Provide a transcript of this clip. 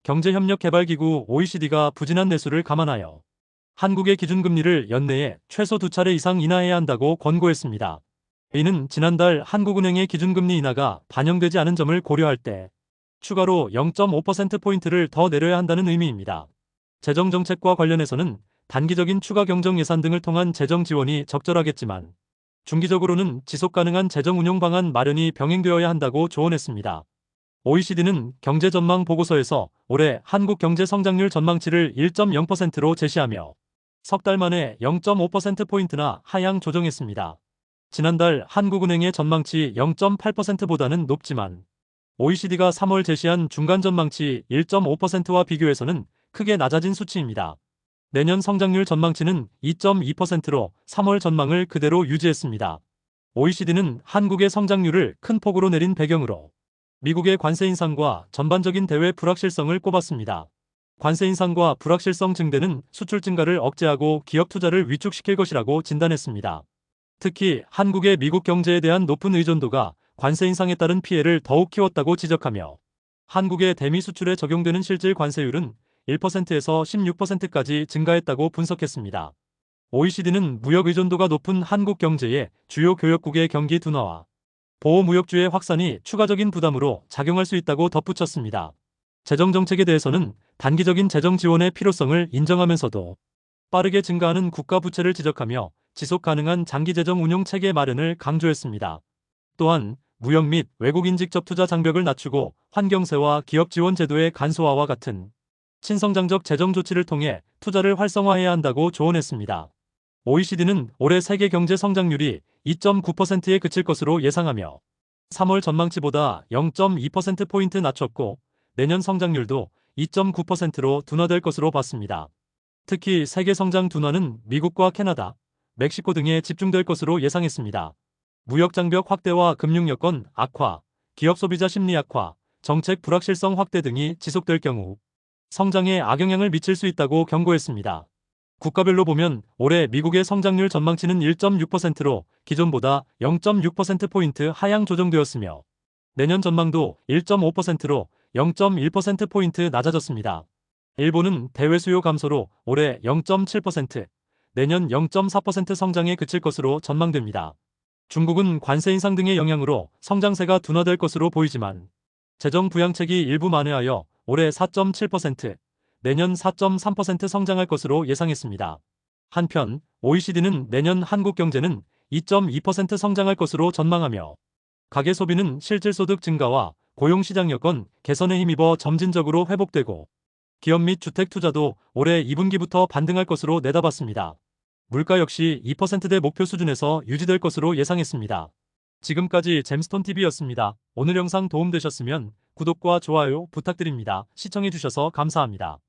경제협력개발기구 OECD가 부진한 내수를 감안하여 한국의 기준금리를 연내에 최소 2차례 이상 인하해야 한다고 권고했습니다. 이는 지난달 한국은행의 기준금리 인하가 반영되지 않은 점을 고려할 때 추가로 0.5%포인트를 더 내려야 한다는 의미입니다. 재정정책과 관련해서는 단기적인 추가 경정 예산 등을 통한 재정 지원이 적절하겠지만 중기적으로는 지속가능한 재정 운용 방안 마련이 병행되어야 한다고 조언했습니다. OECD는 경제 전망 보고서에서 올해 한국 경제 성장률 전망치를 1.0%로 제시하며 석 달 만에 0.5%포인트나 하향 조정했습니다. 지난달 한국은행의 전망치 0.8%보다는 높지만 OECD가 3월 제시한 중간 전망치 1.5%와 비교해서는 크게 낮아진 수치입니다. 내년 성장률 전망치는 2.2%로 3월 전망을 그대로 유지했습니다. OECD는 한국의 성장률을 큰 폭으로 내린 배경으로 미국의 관세 인상과 전반적인 대외 불확실성을 꼽았습니다. 관세 인상과 불확실성 증대는 수출 증가를 억제하고 기업 투자를 위축시킬 것이라고 진단했습니다. 특히 한국의 미국 경제에 대한 높은 의존도가 관세 인상에 따른 피해를 더욱 키웠다고 지적하며 한국의 대미 수출에 적용되는 실질 관세율은 1%에서 16%까지 증가했다고 분석했습니다. OECD는 무역 의존도가 높은 한국 경제에 주요 교역국의 경기 둔화와 보호무역주의 확산이 추가적인 부담으로 작용할 수 있다고 덧붙였습니다. 재정정책에 대해서는 단기적인 재정 지원의 필요성을 인정하면서도 빠르게 증가하는 국가 부채를 지적하며 지속 가능한 장기 재정 운용 체계 마련을 강조했습니다. 또한 무역 및 외국인 직접 투자 장벽을 낮추고 환경세와 기업 지원 제도의 간소화와 같은 친성장적 재정 조치를 통해 투자를 활성화해야 한다고 조언했습니다. OECD는 올해 세계 경제 성장률이 2.9%에 그칠 것으로 예상하며 3월 전망치보다 0.2%포인트 낮췄고 내년 성장률도 2.9%로 둔화될 것으로 봤습니다. 특히 세계 성장 둔화는 미국과 캐나다, 멕시코 등에 집중될 것으로 예상했습니다. 무역 장벽 확대와 금융 여건 악화, 기업 소비자 심리 악화, 정책 불확실성 확대 등이 지속될 경우 성장에 악영향을 미칠 수 있다고 경고했습니다. 국가별로 보면 올해 미국의 성장률 전망치는 1.6%로 기존보다 0.6%포인트 하향 조정되었으며 내년 전망도 1.5%로 0.1%포인트 낮아졌습니다. 일본은 대외 수요 감소로 올해 0.7%, 내년 0.4% 성장에 그칠 것으로 전망됩니다. 중국은 관세 인상 등의 영향으로 성장세가 둔화될 것으로 보이지만 재정 부양책이 일부 만회하여 올해 4.7%, 내년 4.3% 성장할 것으로 예상했습니다. 한편 OECD는 내년 한국 경제는 2.2% 성장할 것으로 전망하며 가계소비는 실질소득 증가와 고용시장 여건 개선에 힘입어 점진적으로 회복되고 기업 및 주택 투자도 올해 2분기부터 반등할 것으로 내다봤습니다. 물가 역시 2%대 목표 수준에서 유지될 것으로 예상했습니다. 지금까지 잼스톤TV였습니다. 오늘 영상 도움되셨으면 구독과 좋아요 부탁드립니다. 시청해주셔서 감사합니다.